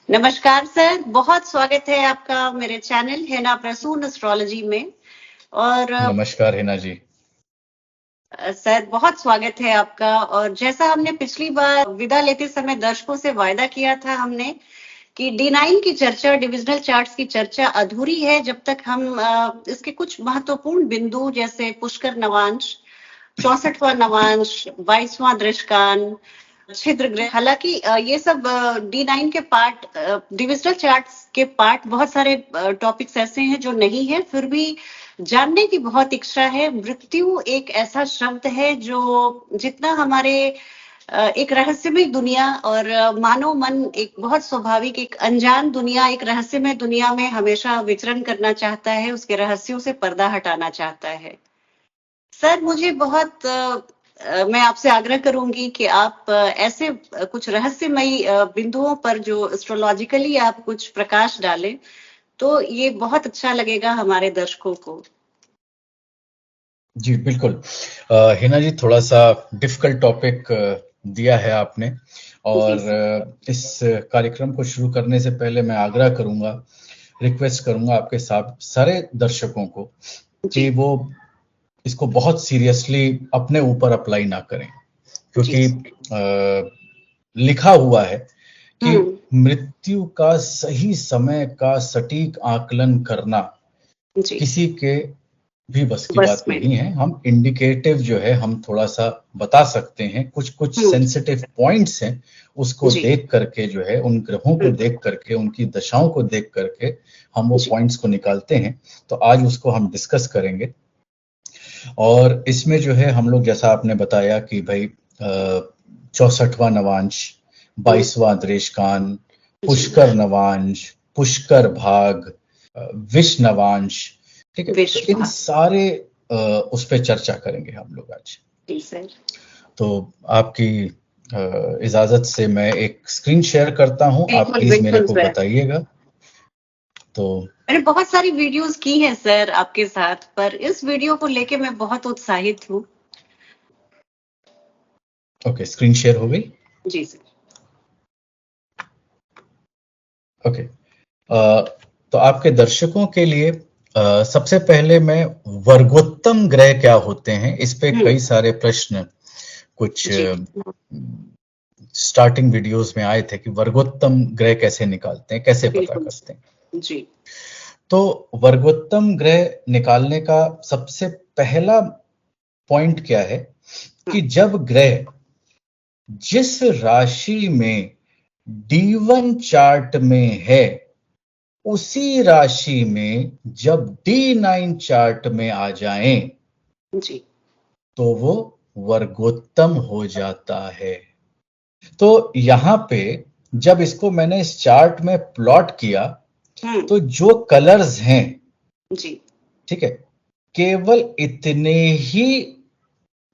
नमस्कार सर, बहुत स्वागत है आपका मेरे चैनल हेना प्रसून एस्ट्रोलॉजी में। और नमस्कार हिना जी। सर बहुत स्वागत है आपका। और जैसा हमने पिछली बार विदा लेते समय दर्शकों से वायदा किया था हमने कि D9 की चर्चा, डिविजनल चार्ट्स की चर्चा अधूरी है जब तक हम इसके कुछ महत्वपूर्ण बिंदु जैसे पुष्कर नवांश, 64वां नवांश, 22वां दृष्टान, छिद्र ग्रह, हालांकि ये सब D9 के पार्ट, डिविजनल चार्ट्स के पार्ट, बहुत सारे टॉपिक्स ऐसे हैं जो नहीं है, फिर भी जानने की बहुत इच्छा है। मृत्यु एक ऐसा शब्द है जो जितना हमारे एक रहस्यमय दुनिया और मानव मन एक बहुत स्वाभाविक एक अनजान दुनिया, एक रहस्यमय दुनिया में हमेशा विचरण करना चाहता है, उसके रहस्यों से पर्दा हटाना चाहता है। सर मुझे बहुत मैं आपसे आग्रह करूंगी कि आप ऐसे कुछ रहस्यमयी बिंदुओं पर जो एस्ट्रोलॉजिकली आप कुछ प्रकाश डालें तो ये बहुत अच्छा लगेगा हमारे दर्शकों को। जी बिल्कुल। हिना जी, थोड़ा सा डिफिकल्ट टॉपिक दिया है आपने, और इस कार्यक्रम को शुरू करने से पहले मैं आग्रह करूंगा, रिक्वेस्ट करूंगा आपके सारे दर्शकों को कि वो इसको बहुत सीरियसली अपने ऊपर अप्लाई ना करें, क्योंकि लिखा हुआ है कि मृत्यु का सही समय का सटीक आकलन करना किसी के भी बस की बात नहीं है। हम इंडिकेटिव जो है हम थोड़ा सा बता सकते हैं, कुछ सेंसिटिव पॉइंट्स हैं, उसको देख करके जो है, उन ग्रहों को देख करके, उनकी दशाओं को देख करके हम वो पॉइंट्स को निकालते हैं। तो आज उसको हम डिस्कस करेंगे। और इसमें जो है हम लोग, जैसा आपने बताया कि भाई 64वां नवांश, 22वां दृष्टान, पुष्कर नवांश, पुष्कर भाग, विष नवांश, ठीक है, तो इन सारे उस पर चर्चा करेंगे हम लोग आज। तो आपकी इजाजत से मैं एक स्क्रीन शेयर करता हूं, आप प्लीज मेरे को बताइएगा। तो मैंने बहुत सारी वीडियोस की हैं सर आपके साथ, पर इस वीडियो को लेके मैं बहुत उत्साहित हूँ। ओके, स्क्रीन शेयर हो गई? जी सर। ओके, तो आपके दर्शकों के लिए सबसे पहले मैं वर्गोत्तम ग्रह क्या होते हैं, इस पे कई सारे प्रश्न कुछ स्टार्टिंग वीडियोस में आए थे कि वर्गोत्तम ग्रह कैसे निकालते हैं, कैसे पता करते हैं। जी। तो वर्गोत्तम ग्रह निकालने का सबसे पहला पॉइंट क्या है कि जब ग्रह जिस राशि में D1 चार्ट में है, उसी राशि में जब D9 चार्ट में आ जाएं जी, तो वो वर्गोत्तम हो जाता है। तो यहां पे जब इसको मैंने इस चार्ट में प्लॉट किया तो जो कलर्स हैं, जी, ठीक है, केवल इतने ही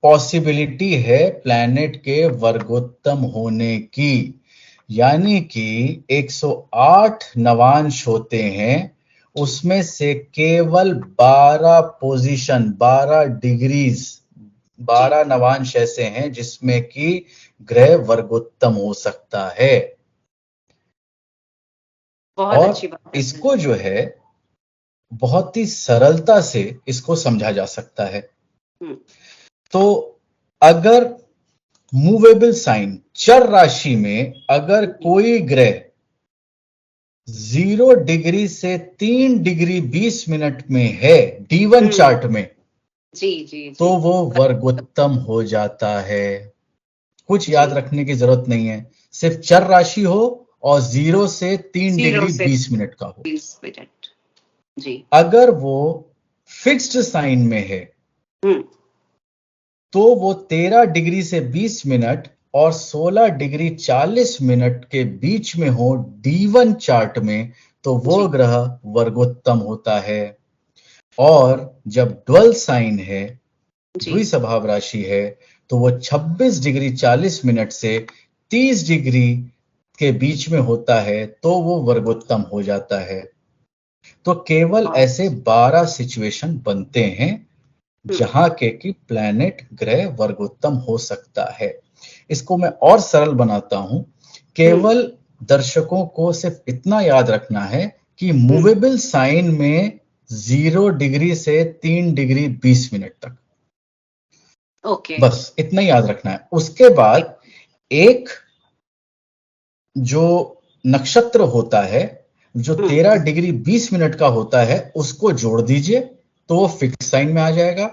पॉसिबिलिटी है प्लैनेट के वर्गोत्तम होने की, यानी कि 108 नवांश होते हैं, उसमें से केवल 12 पोजीशन, 12 डिग्रीज, 12 नवांश ऐसे हैं जिसमें कि ग्रह वर्गोत्तम हो सकता है। और इसको जो है बहुत ही सरलता से इसको समझा जा सकता है। तो अगर मूवेबल साइन, चर राशि में अगर कोई ग्रह 0 डिग्री से 3 डिग्री 20 मिनट में है D1 चार्ट में, जी, तो वो वर्गोत्तम हो जाता है। कुछ याद रखने की जरूरत नहीं है, सिर्फ चर राशि हो और 0 से 3 डिग्री 20 मिनट का हो। जी। अगर वो फिक्स्ड साइन में है तो वो 13 डिग्री से 20 मिनट और 16 डिग्री 40 मिनट के बीच में हो D1 चार्ट में, तो वो ग्रह वर्गोत्तम होता है। और जब ड्वेल साइन है, द्विस्वभाव राशि है, तो वो 26 डिग्री 40 मिनट से 30 डिग्री के बीच में होता है, तो वो वर्गोत्तम हो जाता है। तो केवल ऐसे 12 सिचुएशन बनते हैं जहां के कि प्लैनेट ग्रह वर्गोत्तम हो सकता है। इसको मैं और सरल बनाता हूं, केवल दर्शकों को सिर्फ इतना याद रखना है कि मूवेबल साइन में 0 डिग्री से 3 डिग्री 20 मिनट तक, ओके, बस इतना ही याद रखना है। उसके बाद एक जो नक्षत्र होता है जो 13 डिग्री 20 मिनट का होता है उसको जोड़ दीजिए तो वो फिक्स साइन में आ जाएगा।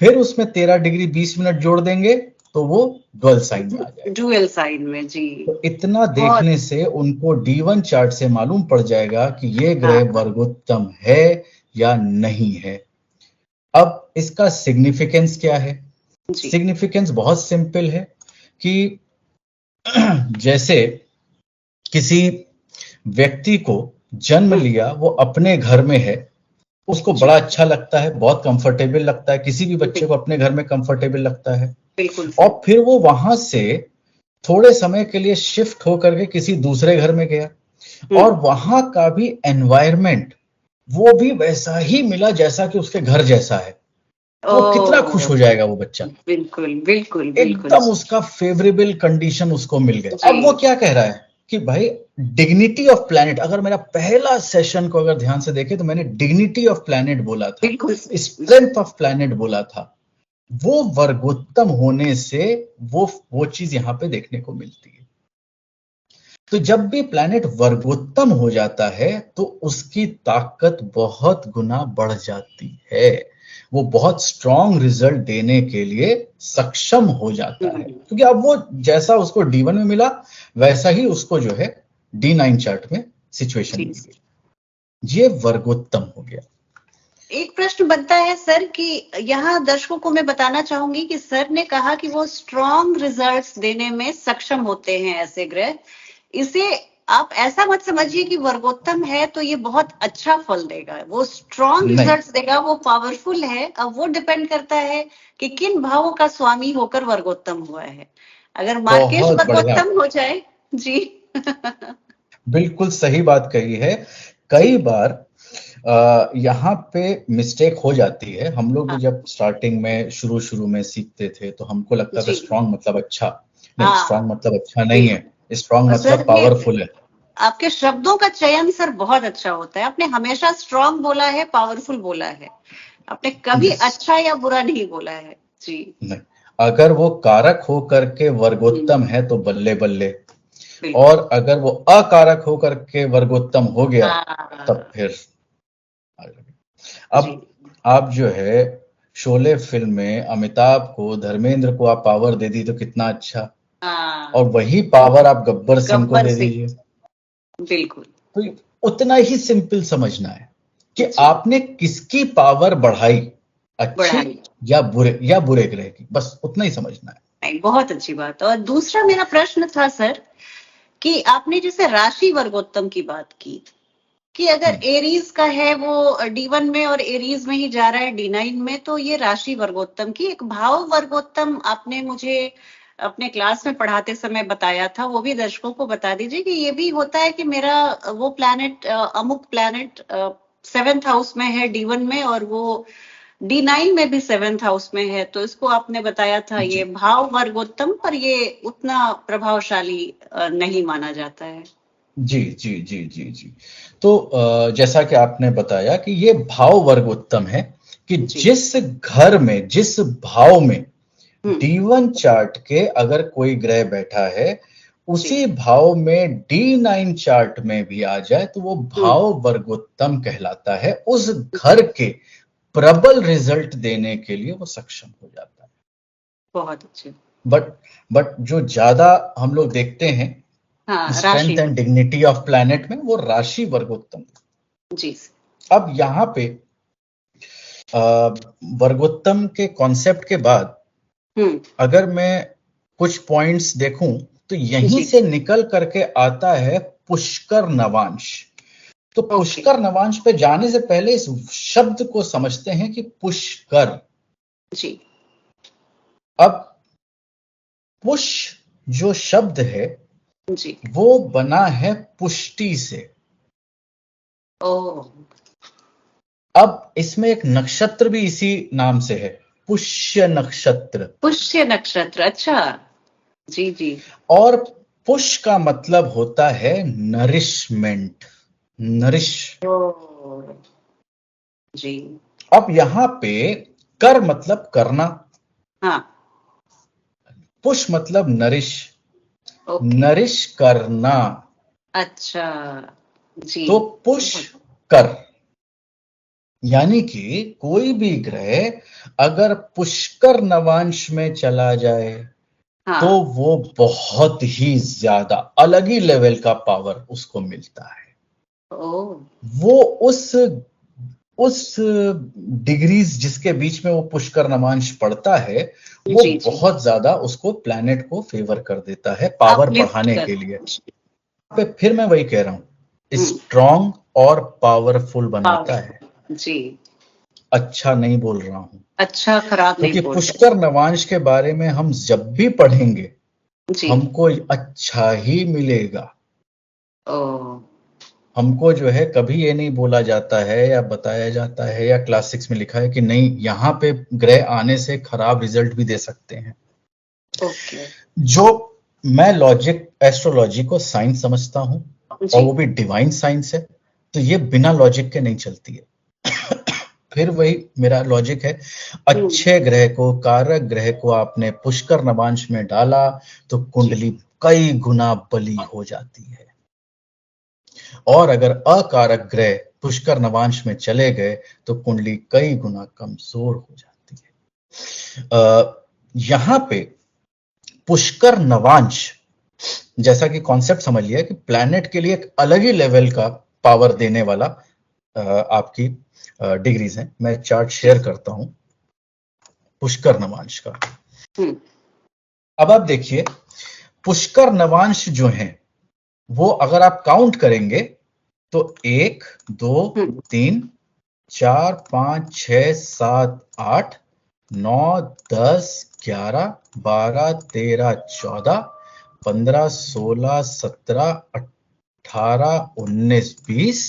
फिर उसमें 13 डिग्री 20 मिनट जोड़ देंगे तो वो डुअल साइन में आ जाएगा। डुअल साइन में, जी। तो इतना देखने से उनको D1 चार्ट से मालूम पड़ जाएगा कि ये ग्रह वर्गोत्तम है या नहीं है। अब इसका सिग्निफिकेंस क्या है? सिग्निफिकेंस बहुत सिंपल है कि जैसे किसी व्यक्ति को जन्म लिया, वो अपने घर में है, उसको बड़ा अच्छा लगता है, बहुत कंफर्टेबल लगता है, किसी भी बच्चे को अपने घर में कंफर्टेबल लगता है, और फिर वो वहां से थोड़े समय के लिए शिफ्ट होकर के किसी दूसरे घर में गया और वहां का भी एनवायरनमेंट वो भी वैसा ही मिला जैसा कि उसके घर जैसा है। वो कितना खुश हो जाएगा वो बच्चा। बिल्कुल बिल्कुल एकदम उसका फेवरेबल कंडीशन उसको मिल गए। अब वो क्या कह रहा है कि भाई डिग्निटी ऑफ प्लैनेट, अगर मेरा पहला सेशन को अगर ध्यान से देखे तो मैंने डिग्निटी ऑफ प्लैनेट बोला था, स्ट्रेंथ ऑफ प्लैनेट बोला था, वो वर्गोत्तम होने से वो चीज यहां पे देखने को मिलती है। तो जब भी प्लैनेट वर्गोत्तम हो जाता है तो उसकी ताकत बहुत गुना बढ़ जाती है, वो बहुत स्ट्रॉन्ग रिजल्ट देने के लिए सक्षम हो जाता है, क्योंकि अब वो जैसा उसको D1 में मिला वैसा ही उसको जो है D9 चार्ट में सिचुएशन मिल गई, ये वर्गोत्तम हो गया। एक प्रश्न बनता है सर कि यहाँ दर्शकों को मैं बताना चाहूंगी कि सर ने कहा कि वो स्ट्रॉन्ग रिजल्ट्स देने में सक्षम होते हैं ऐसे ग्रह। इसे आप ऐसा मत समझिए कि वर्गोत्तम है तो ये बहुत अच्छा फल देगा, वो स्ट्रॉन्ग रिजल्ट्स देगा, वो पावरफुल है। अब वो डिपेंड करता है कि किन भावों का स्वामी होकर वर्गोत्तम हुआ है। अगर मार्केश वर्गोत्तम हो जाए, जी बिल्कुल सही बात कही है। कई बार यहाँ पे मिस्टेक हो जाती है। हम लोग भी जब स्टार्टिंग में शुरू में सीखते थे तो हमको लगता था स्ट्रॉन्ग मतलब अच्छा, नहीं स्ट्रॉन्ग मतलब अच्छा नहीं है, स्ट्रॉन्ग मतलब पावरफुल है। आपके शब्दों का चयन सर बहुत अच्छा होता है। आपने हमेशा स्ट्रॉन्ग बोला है, पावरफुल बोला है, आपने कभी अच्छा या बुरा नहीं बोला है। जी नहीं, अगर वो कारक हो करके वर्गोत्तम है तो बल्ले बल्ले, और अगर वो अकारक हो करके वर्गोत्तम हो गया तब फिर अब आप जो है शोले फिल्म में अमिताभ को, धर्मेंद्र को आप पावर दे दी तो कितना अच्छा, और वही पावर आप गब्बर सिंह को दे दीजिए। बिल्कुल, तो उतना ही सिंपल समझना है कि आपने किसकी पावर बढ़ाई, अच्छी या बुरे ग्रह की, बस उतना ही समझना है। नहीं, बहुत अच्छी बात। और दूसरा मेरा प्रश्न था सर कि आपने जैसे राशि वर्गोत्तम की बात की कि अगर एरीज का है वो D1 में और एरीज में ही जा रहा है D9 में, तो ये राशि वर्गोत्तम की। एक भाव वर्गोत्तम आपने मुझे अपने क्लास में पढ़ाते समय बताया था, वो भी दर्शकों को बता दीजिए कि ये भी होता है कि मेरा वो प्लैनेट अमुक प्लैनेट 7th हाउस में है D1 में और वो D9 में भी 7th हाउस में है, तो इसको आपने बताया था ये भाव वर्गोत्तम, पर ये उतना प्रभावशाली नहीं माना जाता है। जी जी जी जी जी। तो जैसा कि आपने बताया कि ये भाव वर्गोत्तम है कि जिस घर में, जिस भाव में D1 चार्ट के अगर कोई ग्रह बैठा है उसी भाव में D9 चार्ट में भी आ जाए तो वो भाव वर्गोत्तम कहलाता है। उस घर के प्रबल रिजल्ट देने के लिए वो सक्षम हो जाता है। बहुत अच्छे। बट जो ज्यादा हम लोग देखते हैं strength and dignity of planet में, वो राशि वर्गोत्तम। जी। अब यहाँ पे वर्गोत्तम के कॉन्सेप्ट के बाद अगर मैं कुछ पॉइंट्स देखूं तो यहीं से निकल करके आता है पुष्कर नवांश। तो पुष्कर नवांश पे जाने से पहले इस शब्द को समझते हैं कि पुष्कर जी। अब पुष जो शब्द है जी, वो बना है पुष्टि से। अब इसमें एक नक्षत्र भी इसी नाम से है, पुष्य नक्षत्र। पुष्य नक्षत्र, अच्छा। जी जी। और पुश का मतलब होता है नरिशमेंट, नरिश। जी। अब यहां पे कर मतलब करना, हाँ। पुश मतलब नरिश, ओके। नरिश करना। अच्छा। जी। तो पुश कर, यानी कि कोई भी ग्रह अगर पुष्कर नवांश में चला जाए तो हाँ। वो बहुत ही ज्यादा अलग ही लेवल का पावर उसको मिलता है। ओ। वो उस डिग्रीज जिसके बीच में वो पुष्कर नवांश पड़ता है, वो जी जी। बहुत ज्यादा उसको प्लैनेट को फेवर कर देता है पावर अपलिफ्ट बढ़ाने कर। के लिए। पे फिर मैं वही कह रहा हूं, हम्म। स्ट्रांग और पावरफुल बनाता है। पावर। जी। अच्छा नहीं बोल रहा हूं, अच्छा खराब नहीं क्योंकि बोल रहे। पुष्कर नवांश के बारे में हम जब भी पढ़ेंगे जी। हमको अच्छा ही मिलेगा। ओ। हमको जो है कभी ये नहीं बोला जाता है या बताया जाता है या क्लासिक्स में लिखा है कि नहीं यहां पे ग्रह आने से खराब रिजल्ट भी दे सकते हैं। ओके। जो मैं लॉजिक एस्ट्रोलॉजी को साइंस समझता हूं, और जी। वो भी डिवाइन साइंस है, तो ये बिना लॉजिक के नहीं चलती है। फिर वही मेरा लॉजिक है, हम्म। अच्छे ग्रह को, कारक ग्रह को आपने पुष्कर नवांश में डाला तो जी। कुंडली कई गुना बली हो जाती है, और अगर अकारक ग्रह पुष्कर नवांश में चले गए तो कुंडली कई गुना कमजोर हो जाती है। यहां पे पुष्कर नवांश जैसा कि कॉन्सेप्ट समझ लिया कि प्लैनेट के लिए एक अलग ही लेवल का पावर देने वाला आपकी डिग्रीज हैं। मैं चार्ट शेयर करता हूं पुष्कर नवांश का। हम्म। अब आप देखिए, पुष्कर नवांश जो हैं वो अगर आप काउंट करेंगे तो 1 2 हम्म। 3 4 5 6 7 8 9 10 11 12 13 14 15 16 17 18 19 20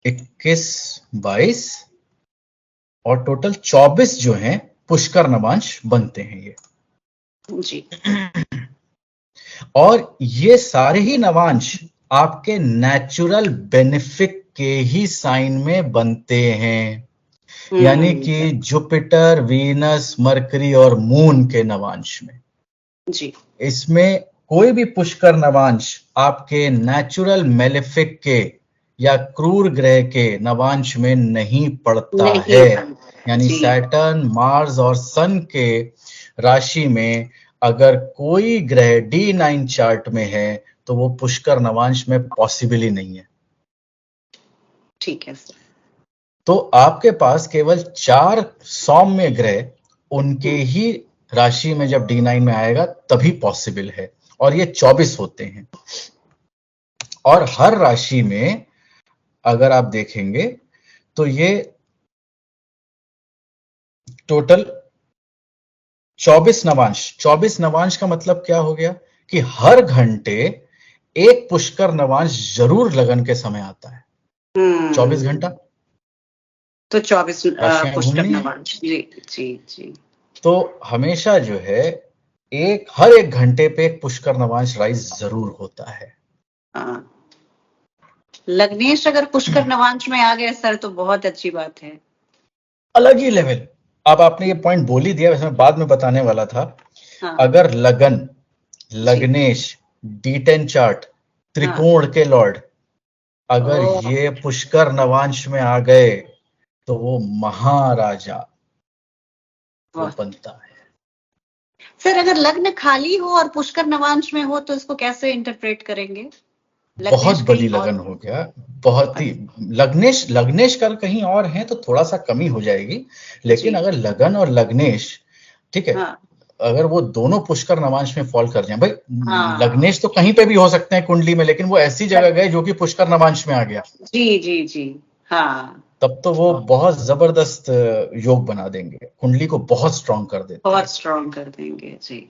21 22 और टोटल 24 जो हैं पुष्कर नवांश बनते हैं ये। जी। और ये सारे ही नवांश आपके नेचुरल बेनिफिक के ही साइन में बनते हैं, यानी कि जुपिटर, वीनस, मरकरी और मून के नवांश में। जी। इसमें कोई भी पुष्कर नवांश आपके नेचुरल मेलेफिक के या क्रूर ग्रह के नवांश में नहीं पड़ता नहीं है। बनता। यानी जी। सैटर्न, मार्स और सन के राशि में अगर कोई ग्रह D9 चार्ट में है तो वो पुष्कर नवांश में पॉसिबल ही नहीं है। ठीक है सर। तो आपके पास केवल 4 सौम्य ग्रह उनके ही राशि में जब D9 में आएगा तभी पॉसिबल है, और ये 24 होते हैं। और हर राशि में अगर आप देखेंगे तो ये टोटल 24 नवांश का मतलब क्या हो गया कि हर घंटे एक पुष्कर नवांश जरूर लगन के समय आता है। 24 घंटा तो 24 राशियां पुष्कर घूमनी है, नवांश। जी जी जी। तो हमेशा जो है हर एक घंटे पे एक पुष्कर नवांश राइज जरूर होता है। हाँ। लग्नेश अगर पुष्कर नवांश में आ गए सर तो बहुत अच्छी बात है। अलग ही लेवल। अब आपने ये पॉइंट बोल ही दिया, वैसे मैं बाद में बताने वाला था। हाँ। अगर लगन, जी। लग्नेश, D10 चार्ट, हाँ। त्रिकोण के लॉर्ड अगर ओ। ये पुष्कर नवांश में आ गए तो वो महाराजा वो वाह। बनता है। सर अगर लग्न खाली हो और पुष्कर नवांश में हो तो इसको कैसे इंटरप्रेट करेंगे? बहुत लग्नेश बड़ी कहीं और लगन हो। हो गया, बहुत ही। लग्नेश लग्नेश कर कहीं और है तो थोड़ा सा कमी हो जाएगी, लेकिन जी। अगर लगन और लग्नेश, ठीक है, हाँ। अगर वो दोनों पुष्कर नवांश में फॉल कर जाए, भाई हाँ। लग्नेश तो कहीं पे भी हो सकते हैं कुंडली में, लेकिन वो ऐसी जगह गए जो कि पुष्कर नवांश में आ गया, जी जी जी। हाँ। तब तो वो बहुत जबरदस्त योग बना देंगे, कुंडली को बहुत स्ट्रांग कर देते बहुत हैं। स्ट्रॉन्ग कर देंगे जी।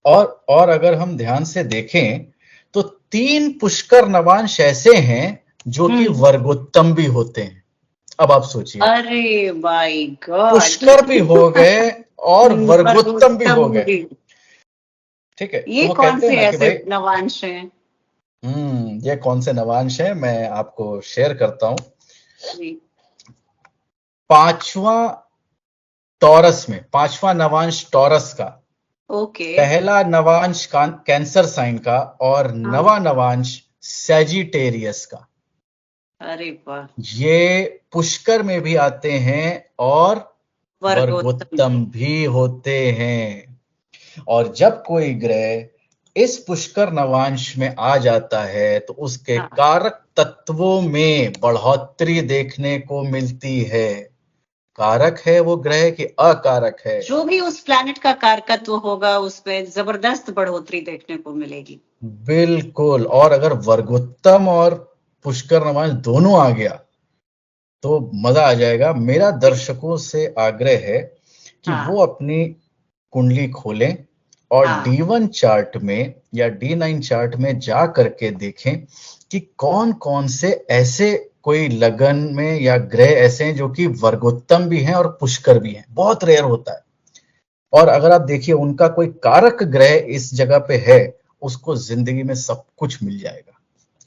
और अगर हम ध्यान से देखें तो 3 पुष्कर नवांश ऐसे हैं जो कि वर्गोत्तम भी होते हैं। अब आप सोचिए, अरे माय गॉड। पुष्कर भी हो गए और वर्गोत्तम भी हो वर्गोत्तम गए। भी। ठीक है, ये तो वो कौन कहते हैं से ना कि ऐसे भाई नवांश हैं? ये कौन से नवांश है, मैं आपको शेयर करता हूँ। जी। पांचवा नवांश टॉरस का, ओके। पहला नवांश कैंसर साइन का, और हाँ। नवा नवांश सैजिटेरियस का। अरे वाह। ये पुष्कर में भी आते हैं और वर्गोत्तम वर्गोत्तम भी। भी होते हैं। और जब कोई ग्रह इस पुष्कर नवांश में आ जाता है तो उसके हाँ। कारक तत्वों में बढ़ोतरी देखने को मिलती है। कारक है वो ग्रह कि अकारक है? जो भी उस प्लैनेट का कारकत्व होगा उसमें जबरदस्त बढ़ोतरी देखने को मिलेगी। बिल्कुल। और अगर वर्गोत्तम और पुष्कर नवांश दोनों आ गया तो मजा आ जाएगा। मेरा दर्शकों से आग्रह है कि वो हाँ। अपनी कुंडली खोलें और हाँ। D1 चार्ट में या D9 चार्ट में जा करके देखें कि कौन कौन से ऐसे कोई लगन में या ग्रह ऐसे हैं जो कि वर्गोत्तम भी हैं और पुष्कर भी हैं। बहुत रेयर होता है। और अगर आप देखिए उनका कोई कारक ग्रह इस जगह पे है, उसको जिंदगी में सब कुछ मिल जाएगा।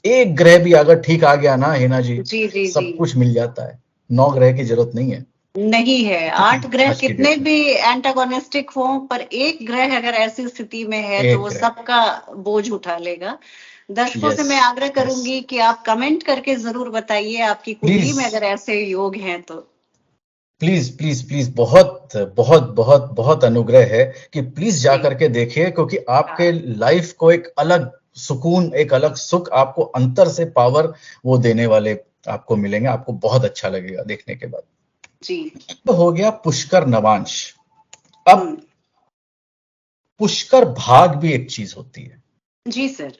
एक ग्रह भी अगर ठीक आ गया ना हिना जी, जी जी जी। सब कुछ मिल जाता है। 9 ग्रह की जरूरत नहीं है नहीं है। 8 ग्रह आज की कितने डेट में। भी एंटागोनिस्टिक हों, पर एक ग्रह अगर ऐसी स्थिति में है तो एक वो ग्रह। सबका बोझ उठा लेगा। दर्शकों से यस, मैं आग्रह यस। करूंगी कि आप कमेंट करके जरूर बताइए आपकी कुंडली प्लीज, में अगर ऐसे योग हैं तो। प्लीज, प्लीज, प्लीज, बहुत बहुत बहुत बहुत अनुग्रह है कि प्लीज जा जी। करके देखिए, क्योंकि आपके हाँ। लाइफ को एक अलग सुकून, एक अलग सुख, आपको अंतर से पावर वो देने वाले आपको मिलेंगे। आपको बहुत अच्छा लगेगा देखने के बाद। जी। तो हो गया पुष्कर नवांश। अब हम्म। पुष्कर भाग भी एक चीज होती है। जी सर।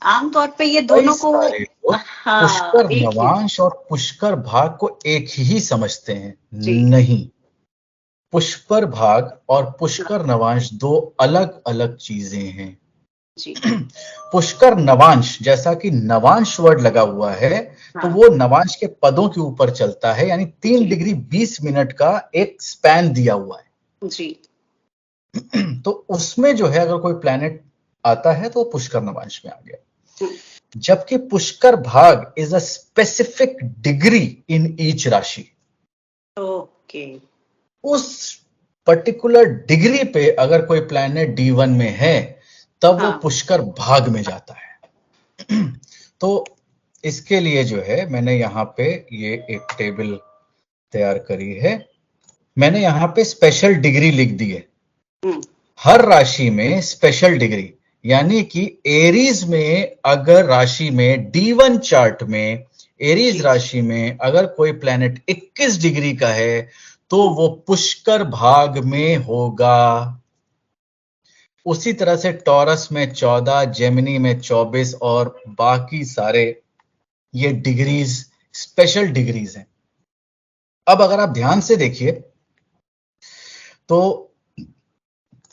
आमतौर पे ये कई दोनों को। सारे लोग हाँ, पुष्कर एक ही। नवांश और पुष्कर भाग को एक ही समझते हैं। जी। नहीं, पुष्कर भाग और हाँ। पुष्कर नवांश दो अलग अलग चीजें हैं। जी। पुष्कर नवांश, जैसा कि नवांश वर्ड लगा हुआ है, तो हाँ। वो नवांश के पदों के ऊपर चलता है, यानी 3 जी। डिग्री 20 मिनट का एक स्पैन दिया हुआ है। जी। तो उसमें जो है अगर कोई प्लैनेट आता है तो वो पुष्कर नवांश में आ गया। हम्म। जबकि पुष्कर भाग is a specific degree in each राशि। ओके। उस पर्टिकुलर डिग्री पे अगर कोई प्लैनेट D1 में है तब वो हाँ। पुष्कर भाग में जाता है। तो इसके लिए जो है मैंने यहाँ पे ये एक टेबल तैयार करी है। मैंने यहाँ पे स्पेशल डिग्री लिख दी है। हम्म। हर राशि में स्पेशल डिग्री, यानी कि एरीज में अगर राशि में D1 चार्ट में एरीज जी। राशि में अगर कोई प्लैनेट 21 डिग्री का है तो वो पुष्कर भाग में होगा। उसी तरह से टॉरस में 14, जेमिनी में 24 और बाकी सारे ये डिग्रीज स्पेशल डिग्रीज हैं। अब अगर आप ध्यान से देखिए तो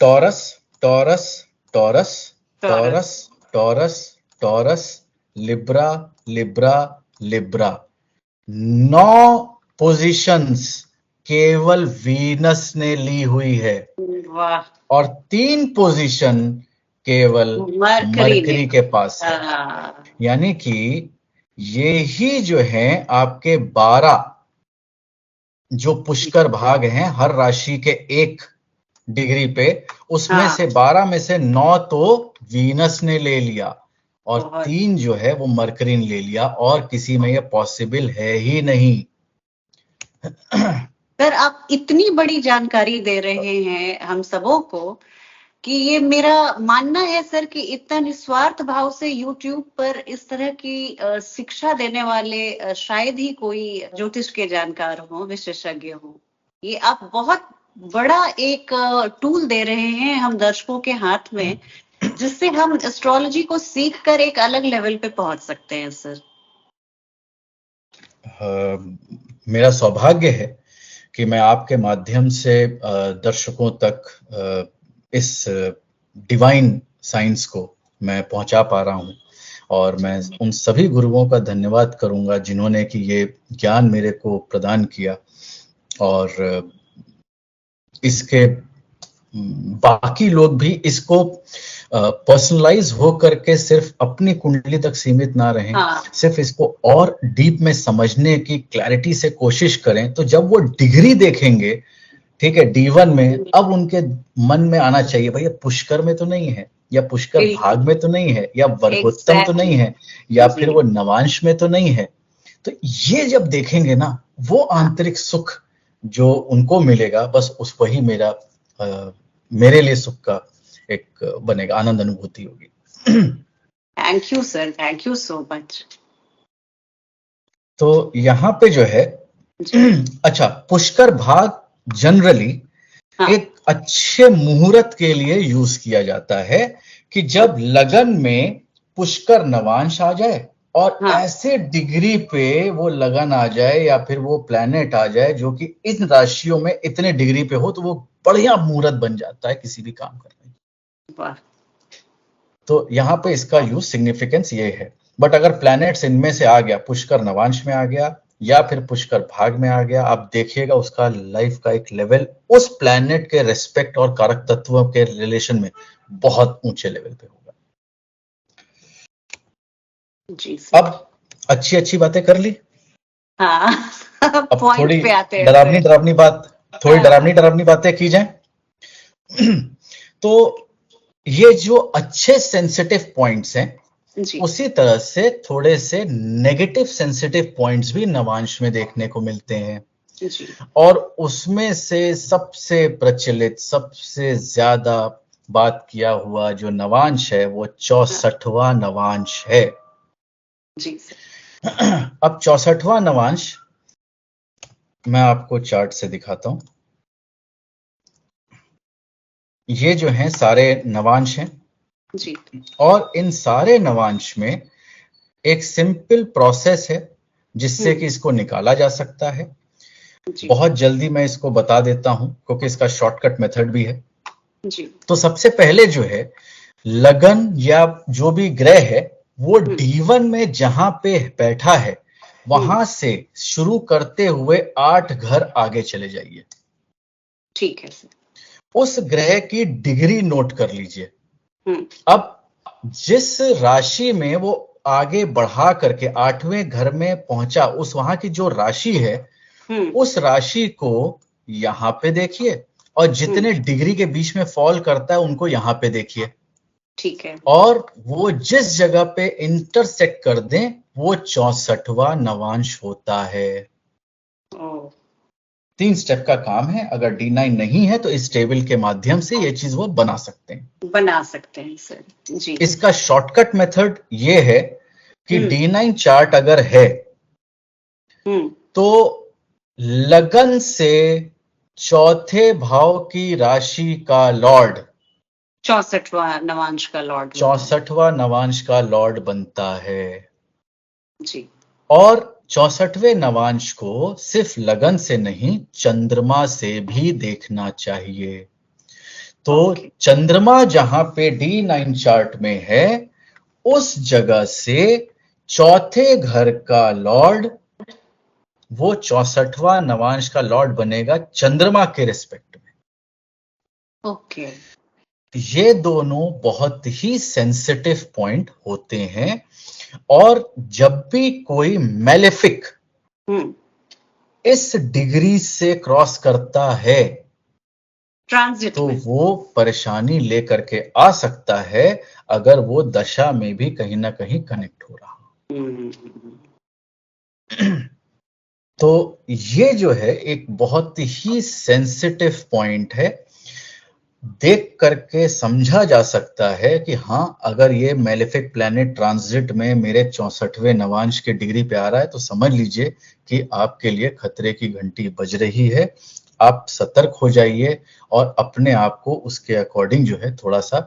taurus, taurus, taurus, taurus. Taurus, taurus, taurus, Libra, Libra, Libra, 9 positions केवल वीनस ने ली हुई है वाह। और 3 पोजीशन केवल मरकरी ने। मरकरी के पास है। हाँ। यानी कि ये ही जो है आपके 12 जो पुष्कर भाग हैं हर राशि के एक डिग्री पे, उसमें हाँ। से 12 में से 9 तो वीनस ने ले लिया और बहुत। 3 जो है वो मरकरी ने ले लिया, और किसी में ये पॉसिबल है ही नहीं। सर आप इतनी बड़ी जानकारी दे रहे हैं हम सबों को कि ये मेरा मानना है सर कि इतना निस्वार्थ भाव से YouTube पर इस तरह की शिक्षा देने वाले शायद ही कोई ज्योतिष के जानकार हो, विशेषज्ञ हो। ये आप बहुत बड़ा एक टूल दे रहे हैं हम दर्शकों के हाथ में, जिससे हम एस्ट्रोलॉजी को सीख कर एक अलग लेवल पे पहुंच सकते हैं सर। मेरा सौभाग्य है कि मैं आपके माध्यम से दर्शकों तक इस डिवाइन साइंस को मैं पहुंचा पा रहा हूं, और मैं उन सभी गुरुओं का धन्यवाद करूंगा जिन्होंने कि ये ज्ञान मेरे को प्रदान किया। और इसके बाकी लोग भी इसको पर्सनलाइज हो करके सिर्फ अपनी कुंडली तक सीमित ना रहें, सिर्फ इसको और डीप में समझने की क्लैरिटी से कोशिश करें, तो जब वो डिग्री देखेंगे, ठीक है, D1 में, अब उनके मन में आना चाहिए भैया पुष्कर में तो नहीं है, या पुष्कर भाग में तो नहीं है, या वर्गोत्तम तो नहीं है, या फिर वो नवांश में तो नहीं है। तो ये जब देखेंगे ना, वो आंतरिक सुख जो उनको मिलेगा, बस उस वही मेरे लिए सुख का एक बनेगा, आनंद अनुभूति होगी। Thank you sir, thank you so much. तो यहाँ पे जो है अच्छा, पुष्कर भाग जनरली एक अच्छे मुहूर्त के लिए यूज किया जाता है कि जब लगन में पुष्कर नवांश आ जाए और ऐसे डिग्री पे वो लगन आ जाए या फिर वो प्लैनेट आ जाए जो कि इन राशियों में इतने डिग्री पे हो, तो वो बढ़िया मुहूर्त बन जाता है किसी भी काम करने की। तो यहाँ पे इसका यूज सिग्निफिकेंस ये है। बट अगर प्लैनेट्स इनमें से आ गया, पुष्कर नवांश में आ गया या फिर पुष्कर भाग में आ गया, आप देखिएगा उसका लाइफ का एक लेवल उस प्लैनेट के रेस्पेक्ट और कारक तत्वों के रिलेशन में बहुत ऊंचे लेवल पे होगा। जी सर। अब अच्छी बातें कर ली, अब थोड़ी पे आते हैं, डरावनी बातें की जाए। तो ये जो अच्छे सेंसिटिव पॉइंट्स हैं, उसी तरह से थोड़े से नेगेटिव सेंसिटिव पॉइंट्स भी नवांश में देखने को मिलते हैं। और उसमें से सबसे प्रचलित, सबसे ज्यादा बात किया हुआ जो नवांश है वो 64वां नवांश है। जी। अब 64वां नवांश मैं आपको चार्ट से दिखाता हूं। ये जो हैं सारे नवांश हैं जी। और इन सारे नवांश में एक सिंपल प्रोसेस है जिससे कि इसको निकाला जा सकता है। बहुत जल्दी मैं इसको बता देता हूं क्योंकि इसका शॉर्टकट मेथड भी है। जी। तो सबसे पहले जो है, लगन या जो भी ग्रह है वो D1 में जहां पे बैठा है वहां से शुरू करते हुए 8 घर आगे चले जाइए। ठीक है सर। उस ग्रह की डिग्री नोट कर लीजिए। अब जिस राशि में वो आगे बढ़ा करके 8वें घर में पहुंचा, उस वहां की जो राशि है उस राशि को यहां पे देखिए और जितने डिग्री के बीच में फॉल करता है उनको यहां पे देखिए। ठीक है। और वो जिस जगह पे इंटरसेक्ट कर दें वो 64वां नवांश होता है। 3 स्टेप का काम है। अगर D9 नहीं है तो इस टेबल के माध्यम से ये चीज वो बना सकते हैं सर। जी। इसका शॉर्टकट मेथड ये है कि D9 चार्ट अगर है तो लगन से चौथे भाव की राशि का लॉर्ड 64वां नवांश का लॉर्ड बनता है। जी। और 64वें नवांश को सिर्फ लगन से नहीं चंद्रमा से भी देखना चाहिए। तो चंद्रमा जहां पे D9 चार्ट में है उस जगह से चौथे घर का लॉर्ड वो 64वां नवांश का लॉर्ड बनेगा चंद्रमा के रिस्पेक्ट में। ओके। ये दोनों बहुत ही सेंसिटिव पॉइंट होते हैं और जब भी कोई मैलेफिक इस डिग्री से क्रॉस करता है ट्रांजिट तो वो परेशानी लेकर के आ सकता है अगर वो दशा में भी कहीं ना कहीं कनेक्ट हो रहा। तो ये जो है एक बहुत ही सेंसिटिव पॉइंट है। देख करके समझा जा सकता है कि हाँ, अगर ये मेलेफिक प्लैनेट ट्रांजिट में मेरे 64वें नवांश के डिग्री पे आ रहा है तो समझ लीजिए कि आपके लिए खतरे की घंटी बज रही है। आप सतर्क हो जाइए और अपने आप को उसके अकॉर्डिंग जो है थोड़ा सा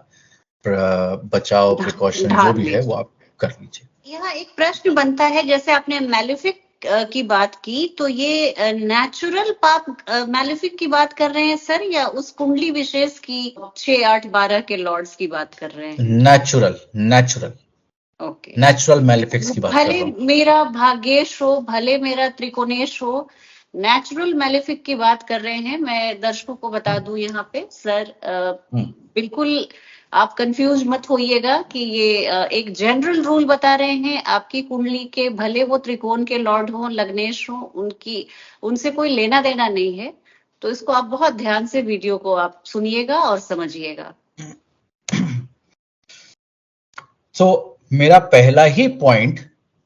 बचाव, प्रिकॉशन जो भी है वो आप कर लीजिए। यहाँ एक प्रश्न बनता है, जैसे आपने मेलेफिक की बात की, तो ये नेचुरल पाप मैलेफिक की बात कर रहे हैं सर, या उस कुंडली विशेष की 6, 8, 12 के लॉर्ड्स की बात कर रहे हैं? Natural okay. नेचुरल मैलेफिक्स की बात कर रहा हूं। भले मेरा भाग्येश हो, भले मेरा त्रिकोणेश हो, नेचुरल मैलेफिक की बात कर रहे हैं। मैं दर्शकों को बता दूं यहाँ पे सर, बिल्कुल आप कंफ्यूज मत होइएगा कि ये एक जनरल रूल बता रहे हैं। आपकी कुंडली के भले वो त्रिकोण के लॉर्ड हों, लग्नेश हों, उनसे कोई लेना देना नहीं है। तो इसको आप बहुत ध्यान से वीडियो को आप सुनिएगा और समझिएगा। मेरा पहला ही पॉइंट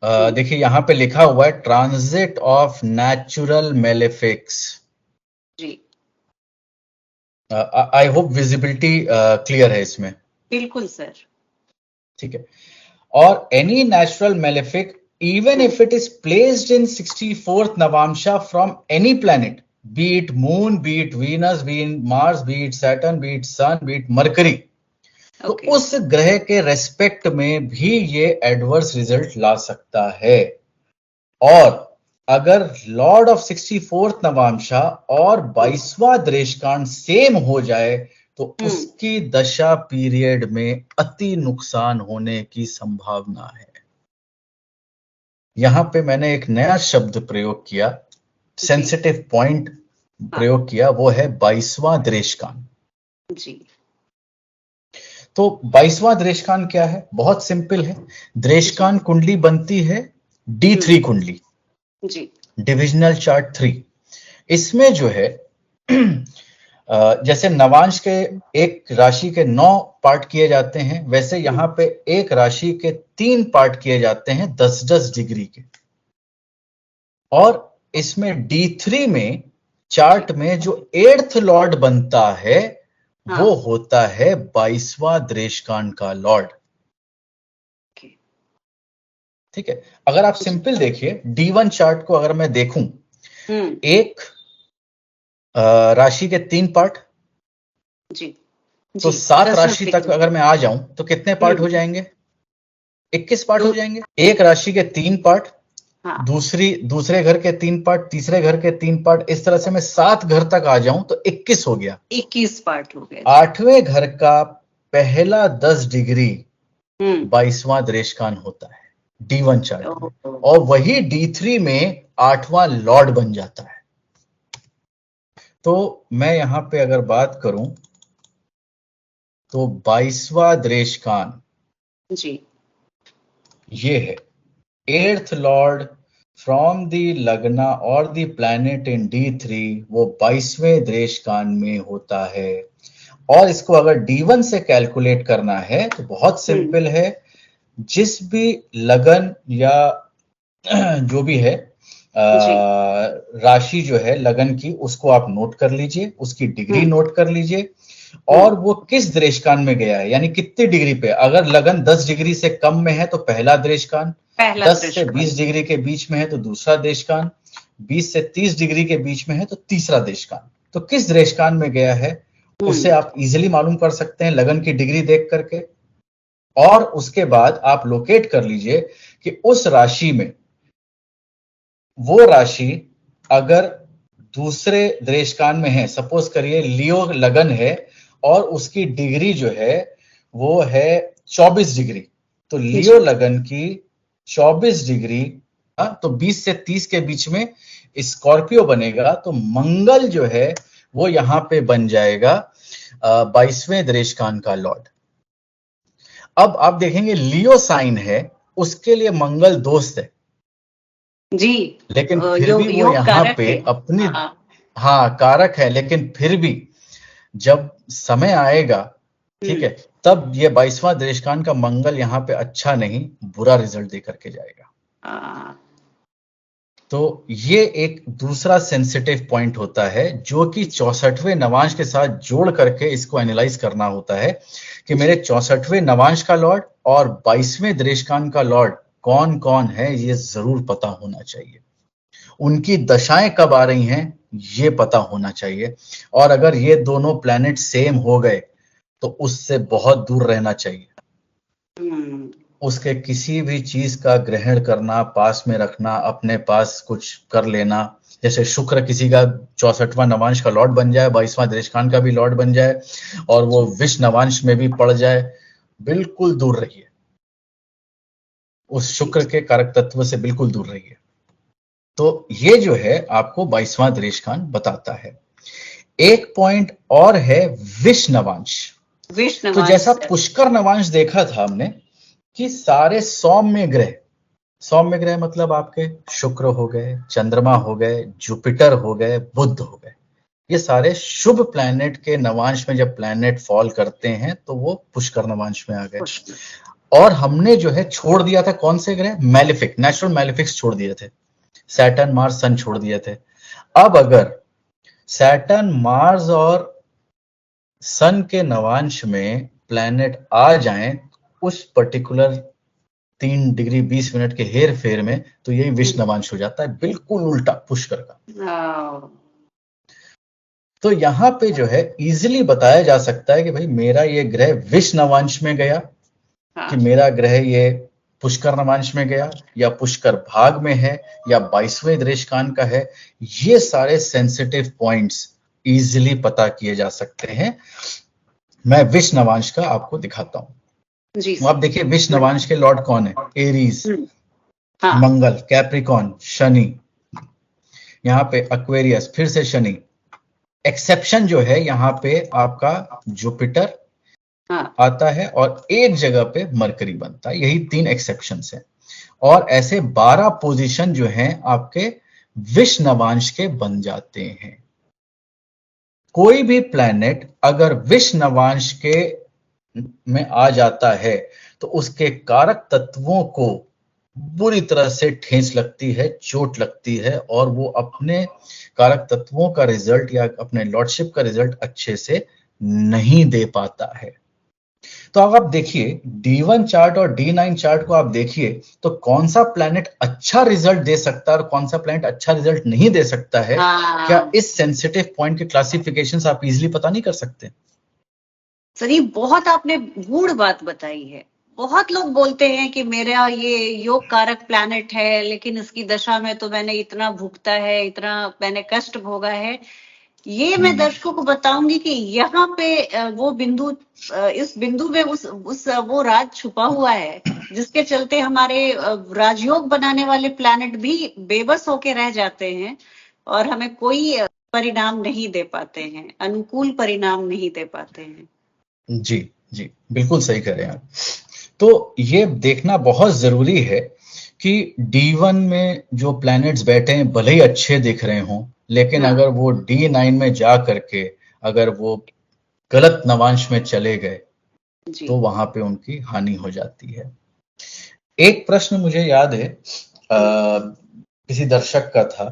देखिए यहाँ पे लिखा हुआ है ट्रांजिट ऑफ नेचुरल मेलेफिक्स। जी, आई होप विजिबिलिटी क्लियर है इसमें। बिल्कुल सर। ठीक है। और any natural malefic even if it is placed in 64th नवांशा from any planet, be it moon, be it Venus, be it Mars, be it Saturn, be it sun, be it Mercury, तो उस ग्रह के respect में भी ये adverse result ला सकता है। और अगर लॉर्ड ऑफ 64th नवांशा और 22वां दृश्यकांड सेम हो जाए तो उसकी दशा पीरियड में अति नुकसान होने की संभावना है। यहां पे मैंने एक नया शब्द प्रयोग किया, सेंसिटिव पॉइंट प्रयोग किया, वो है 22वां दृश्यकांड। जी। तो 22वां दृश्यकांड क्या है? बहुत सिंपल है। दृश्यकांड कुंडली बनती है D3 कुंडली, जी, डिविजनल चार्ट 3। इसमें जो है जैसे नवांश के एक राशि के 9 पार्ट किए जाते हैं, वैसे यहां पे एक राशि के 3 पार्ट किए जाते हैं 10-10 डिग्री के। और इसमें D3 में चार्ट में जो 8th लॉर्ड बनता है वो होता है 22वां दृश्यकांड का लॉर्ड। ठीक है। अगर आप सिंपल देखिए D1 चार्ट को, अगर मैं देखूं एक राशि के 3 पार्ट, जी, तो 7 राशि तक अगर मैं आ जाऊं तो कितने पार्ट हो जाएंगे? 21 पार्ट हो जाएंगे। एक राशि के 3 पार्ट, दूसरे घर के 3 पार्ट, तीसरे घर के 3 पार्ट, इस तरह से मैं 7 घर तक आ जाऊं तो 21 हो गया। 21 पार्ट हो गए। 8वें घर का पहला 10 डिग्री 22वां दृश्यकांड होता है D1 चार्ट में, और वही D3 में 8वां लॉर्ड बन जाता है। तो मैं यहां पे अगर बात करूं तो 22वां दृश्यकांड जी, ये है 8th लॉर्ड फ्रॉम दी लग्ना और दी प्लैनेट इन D3, वो 22वें दृश्यकांड में होता है। और इसको अगर D1 से कैलकुलेट करना है तो बहुत सिंपल है। जिस भी लगन या जो भी है राशि जो है लगन की, उसको आप नोट कर लीजिए, उसकी डिग्री नोट कर लीजिए, और वो किस दृश्यकांड में गया है, यानी कितने डिग्री पे। अगर लगन 10 डिग्री से कम में है तो पहला दृश्यकांड, 10 से 20 डिग्री के बीच में है तो दूसरा दृश्यकांड, 20 से 30 डिग्री के बीच में है तो तीसरा दृश्यकांड। तो किस दृश्यकांड में गया है उसे आप इजीली मालूम कर सकते हैं लगन की डिग्री देख करके। और उसके बाद आप लोकेट कर लीजिए कि उस राशि में, वो राशि अगर दूसरे दृश्यकांड में है, सपोज करिए लियो लगन है और उसकी डिग्री जो है वो है 24 डिग्री, तो लियो लगन की 24 डिग्री, तो 20 से 30 के बीच में स्कॉर्पियो बनेगा, तो मंगल जो है वो यहां पे बन जाएगा 22वें दृश्यकांड का लॉर्ड। अब आप देखेंगे लियो साइन है, उसके लिए मंगल दोस्त है जी, लेकिन फिर भी वो यहाँ पे अपनी कारक है, लेकिन फिर भी जब समय आएगा, ठीक है, तब ये 22वां दृश्यकांड का मंगल यहाँ पे अच्छा नहीं, बुरा रिजल्ट दे करके जाएगा। तो ये एक दूसरा सेंसिटिव पॉइंट होता है जो कि 64वें नवांश के साथ जोड़ करके इसको एनालाइज करना होता है कि मेरे 64वें नवांश का लॉर्ड और 22वें दृश्यकांड का लॉर्ड कौन कौन है, ये जरूर पता होना चाहिए। उनकी दशाएं कब आ रही हैं ये पता होना चाहिए। और अगर ये दोनों प्लैनेट सेम हो गए तो उससे बहुत दूर रहना चाहिए। उसके किसी भी चीज का ग्रहण करना, पास में रखना, अपने पास कुछ कर लेना, जैसे शुक्र किसी का 64वां नवांश का लॉर्ड बन जाए, 22वां दृश्यकांड का भी लॉर्ड बन जाए और वो विष नवांश में भी पड़ जाए, बिल्कुल दूर रहिए। उस शुक्र के कारक तत्व से बिल्कुल दूर रहिए। तो ये जो है आपको 22वां दृष्टांत बताता है। एक पॉइंट और है विष नवांश। तो जैसा पुष्कर नवांश देखा था हमने कि सारे सौम्य ग्रह मतलब आपके शुक्र हो गए, चंद्रमा हो गए, जुपिटर हो गए, बुध हो गए, ये सारे शुभ प्लैनेट के नवांश में जब प्लैनेट फॉल करते हैं तो वो पुष्कर नवांश में आ गए। और हमने जो है छोड़ दिया था कौन से ग्रह, मैलिफिक, नेचुरल मैलिफिक्स छोड़ दिए थे, सैटर्न, मार्स, सन छोड़ दिए थे। अब अगर सैटर्न, मार्स और सन के नवांश में प्लैनेट आ जाएं उस पर्टिकुलर 3 डिग्री 20 मिनट के हेर फेर में, तो यही विष नवांश हो जाता है, बिल्कुल उल्टा पुष्कर का। तो यहां पे जो है इजीली बताया जा सकता है कि भाई मेरा ये ग्रह विष नवांश में गया, कि मेरा ग्रह ये पुष्कर नवांश में गया, या पुष्कर भाग में है, या 22वें दृष्टांत का है। ये सारे सेंसिटिव पॉइंट्स इजीली पता किए जा सकते हैं। मैं विष नवांश का आपको दिखाता हूं जी। आप देखिए विष नवांश के लॉर्ड कौन है, एरीज, मंगल, कैप्रिकॉन, शनि, यहाँ पे एक्वेरियस, फिर से शनि। एक्सेप्शन जो है यहाँ पे आपका जुपिटर आता है और एक जगह पे मरकरी बनता है, यही 3 एक्सेप्शंस हैं। और ऐसे 12 पोजीशन जो हैं आपके विष नवांश के बन जाते हैं। कोई भी प्लैनेट अगर विष नवांश के में आ जाता है तो उसके कारक तत्वों को बुरी तरह से ठेस लगती है, चोट लगती है, और वो अपने कारक तत्वों का रिजल्ट या अपने लॉर्डशिप का रिजल्ट अच्छे से नहीं दे पाता है। तो अगर आप देखिए D1 चार्ट और D9 चार्ट को आप देखिए तो कौन सा प्लैनेट अच्छा रिजल्ट दे सकता है और कौन सा प्लैनेट अच्छा रिजल्ट नहीं दे सकता है, क्या इस सेंसिटिव पॉइंट के क्लासिफिकेशंस आप इजीली पता नहीं कर सकते? सर ये बहुत आपने गूढ़ बात बताई है। बहुत लोग बोलते हैं कि मेरा ये योग कारक प्लैनेट है, लेकिन इसकी दशा में तो मैंने इतना भुगता है, इतना मैंने कष्ट भोगा है। ये मैं दर्शकों को बताऊंगी कि यहाँ पे वो बिंदु, इस बिंदु में उस वो राज छुपा हुआ है जिसके चलते हमारे राजयोग बनाने वाले प्लैनेट भी बेबस होके रह जाते हैं और हमें कोई परिणाम नहीं दे पाते हैं, अनुकूल परिणाम नहीं दे पाते हैं। जी जी, बिल्कुल सही कह रहे हैं आप। तो ये देखना बहुत जरूरी है कि D1 में जो प्लैनेट्स बैठे हैं भले ही अच्छे दिख रहे हों, लेकिन अगर वो D9 में जा करके अगर वो गलत नवांश में चले गए तो वहां पे उनकी हानि हो जाती है। एक प्रश्न मुझे याद है किसी दर्शक का था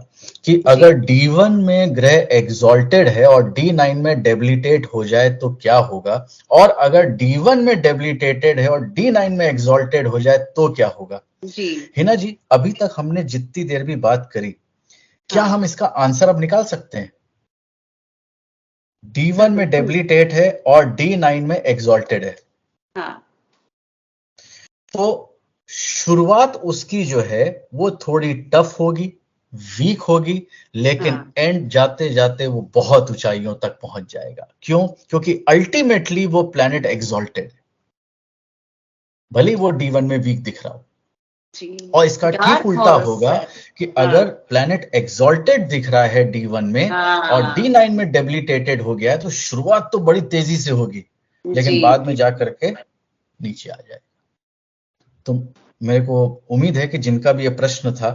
कि अगर D1 में ग्रह एग्जॉल्टेड है और D9 में डेबिलिटेट हो जाए तो क्या होगा, और अगर D1 में डेबिलिटेटेड है और D9 में एग्जॉल्टेड हो जाए तो क्या होगा? जी हिना जी, अभी तक हमने जितनी देर भी बात करी, क्या हम इसका आंसर अब निकाल सकते हैं? D1 में डेबिलिटेट है और D9 में एग्जॉल्टेड है। तो शुरुआत उसकी जो है वो थोड़ी टफ होगी, वीक होगी, लेकिन एंड जाते जाते वो बहुत ऊंचाइयों तक पहुंच जाएगा। क्यों? क्योंकि अल्टीमेटली वो प्लैनेट एग्जॉल्टेड है, भले वो D1 में वीक दिख रहा हो। और इसका ठीक उल्टा होगा कि अगर प्लैनेट एग्जॉल्टेड दिख रहा है D1 में और D9 में डेबिलिटेटेड हो गया है तो शुरुआत तो बड़ी तेजी से होगी, लेकिन बाद में जाकर के नीचे आ जाएगा। तो मेरे को उम्मीद है कि जिनका भी ये प्रश्न था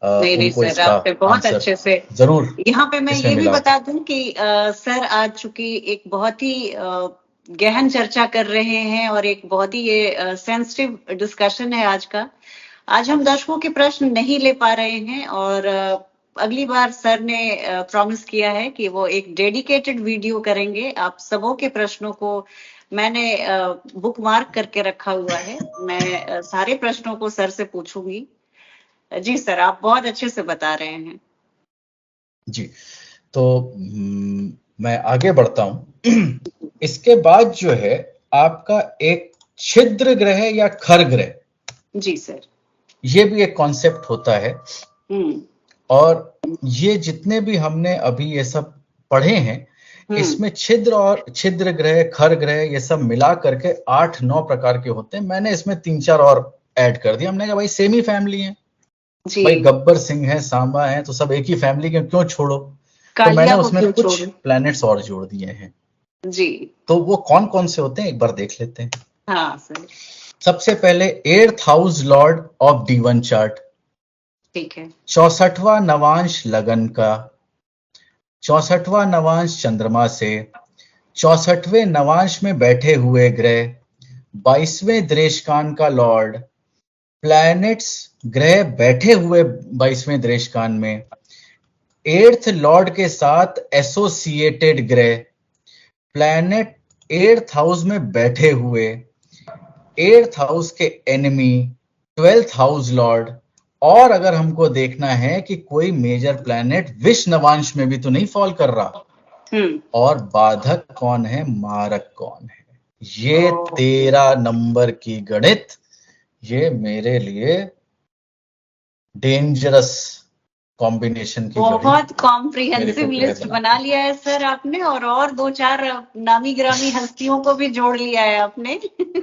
उनको इसका बहुत अच्छे से जरूर। यहाँ पे मैं ये भी बता दूं कि सर आज चूंकि एक बहुत ही गहन चर्चा कर रहे हैं और एक बहुत ही ये सेंसिटिव डिस्कशन है आज का। आज हम दर्शकों के प्रश्न नहीं ले पा रहे हैं और अगली बार सर ने प्रॉमिस किया है कि वो एक डेडिकेटेड वीडियो करेंगे। आप सबों के प्रश्नों को मैंने बुक मार्क करके रखा हुआ है, मैं सारे प्रश्नों को सर से पूछूंगी। जी सर, आप बहुत अच्छे से बता रहे हैं। जी, तो मैं आगे बढ़ता हूं। इसके बाद जो है आपका एक छिद्र ग्रह या खर ग्रह। जी सर, ये भी एक कॉन्सेप्ट होता है और ये जितने भी हमने अभी ये सब पढ़े हैं इसमें छिद्र और छिद्र ग्रह, खर ग्रह, ये सब मिला करके 8-9 प्रकार के होते हैं। मैंने इसमें 3-4 और ऐड कर दिया, हमने कहा भाई सेमी फैमिली है जी। भाई गब्बर सिंह है, सांबा है, तो सब एक ही फैमिली के, क्यों छोड़ो? तो मैंने कालिया को उसमें क्यों कुछ छोड़ूं? प्लैनेट्स और जोड़ दिए हैं। जी। तो वो कौन कौन से होते हैं एक बार देख लेते हैं। हाँ सर। सबसे पहले 8th house Lord of D1 chart, ठीक है। 64वां नवांश लगन का, 64वां नवांश चंद्रमा से, 64वें नवांश में बैठे हुए ग्रह, 22वें दृष्टान का लॉर्ड, प्लैनेट्स ग्रह बैठे हुए 22वें दृष्टान में, 8th लॉर्ड के साथ एसोसिएटेड ग्रह, प्लैनेट 8th हाउस में बैठे हुए, 8th हाउस के एनिमी, 12th हाउस लॉर्ड, और अगर हमको देखना है कि कोई मेजर प्लैनेट विष नवांश में भी तो नहीं फॉल कर रहा, और बाधक कौन है, मारक कौन है। ये 13 नंबर की गणित, ये मेरे लिए डेंजरस कॉम्बिनेशन की घड़ी। बहुत मेरे कॉम्प्रिहेंसिव को ग्रह लिस्ट बना बना लिया है सर आपने, और दो चार नामी ग्रामी हस्तियों को भी जोड़ लिया है आपने।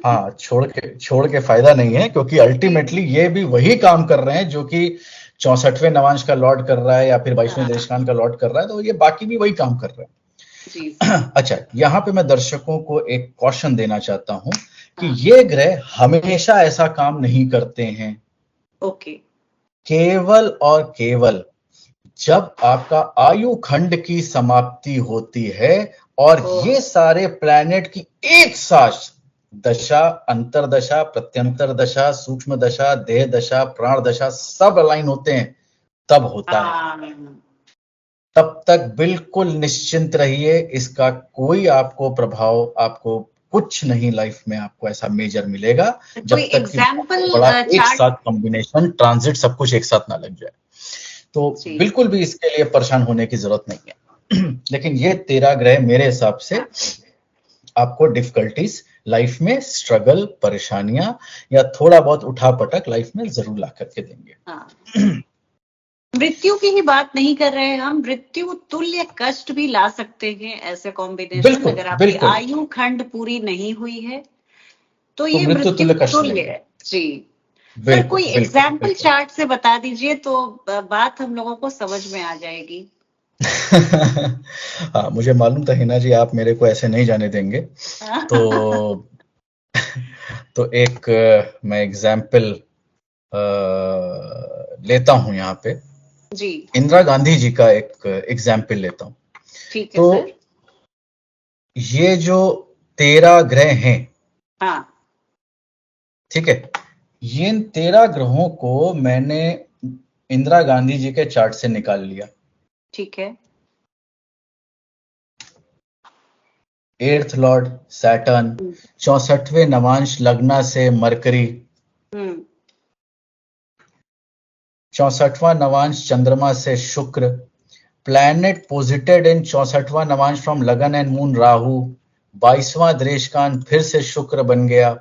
हाँ, छोड़ के फायदा नहीं है, क्योंकि अल्टीमेटली ये भी वही काम कर रहे हैं जो कि 64वें नवांश का लॉर्ड कर रहा है या फिर 22वें दृष्टान का लॉर्ड कर रहा है, तो ये बाकी भी वही काम कर रहे हैं। जी सर। अच्छा, यहाँ पे मैं दर्शकों को एक कॉशन देना चाहता हूं कि ये ग्रह हमेशा ऐसा काम नहीं करते हैं। ओके। केवल और केवल जब आपका आयु खंड की समाप्ति होती है और ये सारे प्लैनेट की एक साथ दशा, अंतरदशा, प्रत्यंतर दशा, सूक्ष्म दशा, देह दशा, प्राण दशा सब अलाइन होते हैं, तब होता है। तब तक बिल्कुल निश्चिंत रहिए, इसका कोई आपको प्रभाव, आपको कुछ नहीं लाइफ में आपको ऐसा मेजर मिलेगा, जब तक कि बड़ा एक साथ कॉम्बिनेशन, ट्रांजिट, सब कुछ एक साथ ना लग जाए। तो बिल्कुल भी इसके लिए परेशान होने की जरूरत नहीं है। लेकिन ये 13 ग्रह मेरे हिसाब से आपको डिफिकल्टीज लाइफ में, स्ट्रगल, परेशानियां या थोड़ा बहुत उठापटक लाइफ में जरूर ला करके देंगे। मृत्यु की ही बात नहीं कर रहे हैं हम, मृत्यु तुल्य कष्ट भी ला सकते हैं ऐसे कॉम्बिनेशन, अगर आपकी आयु खंड पूरी नहीं हुई है तो ये मृत्यु तुल्य है। जी सर, कोई एग्जाम्पल चार्ट से बता दीजिए तो बात हम लोगों को समझ में आ जाएगी। हाँ, मुझे मालूम था हिना जी आप मेरे को ऐसे नहीं जाने देंगे। तो एक मैं एग्जाम्पल लेता हूं यहाँ पे जी। इंदिरा गांधी जी का एक एग्जाम्पल लेता हूं। ठीक है सर। ये जो 13 ग्रह हैं, हाँ, ठीक है, ये 13 ग्रहों को मैंने इंदिरा गांधी जी के चार्ट से निकाल लिया। ठीक है। 8th लॉर्ड सैटर्न, 64वें नवांश लग्ना से मरकरी, 64वां नवांश चंद्रमा से शुक्र, प्लैनेट पोजिटेड इन 64वां नवांश फ्रॉम लगन एंड मून राहु, 22वां दृष्टान फिर से शुक्र बन गया,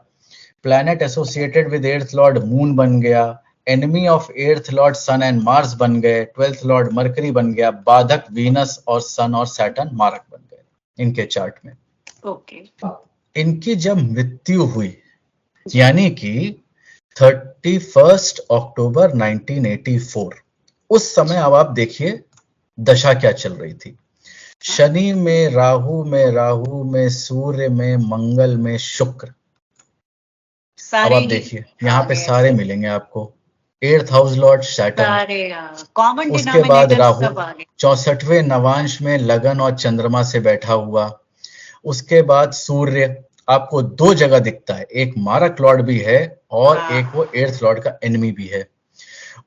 planet associated with 8th lord moon बन गया, enemy of 8th lord sun and Mars बन गए, 12th लॉर्ड मरकरी बन गया, बाधक वीनस और सन और सैटर्न मारक बन गए इनके चार्ट में। ओके। इनकी जब मृत्यु हुई, यानी कि 31 अक्टूबर 1984, उस समय अब आप देखिए दशा क्या चल रही थी। शनि में राहु में सूर्य में मंगल में शुक्र। अब आप देखिए यहाँ पे सारे मिलेंगे आपको। 8th हाउस लॉर्ड सैटर्न, उसके बाद राहु 64वें नवांश में लगन और चंद्रमा से बैठा हुआ, उसके बाद सूर्य आपको दो जगह दिखता है, एक मारक लॉर्ड भी है और एक वो 8th लॉर्ड का एनिमी भी है।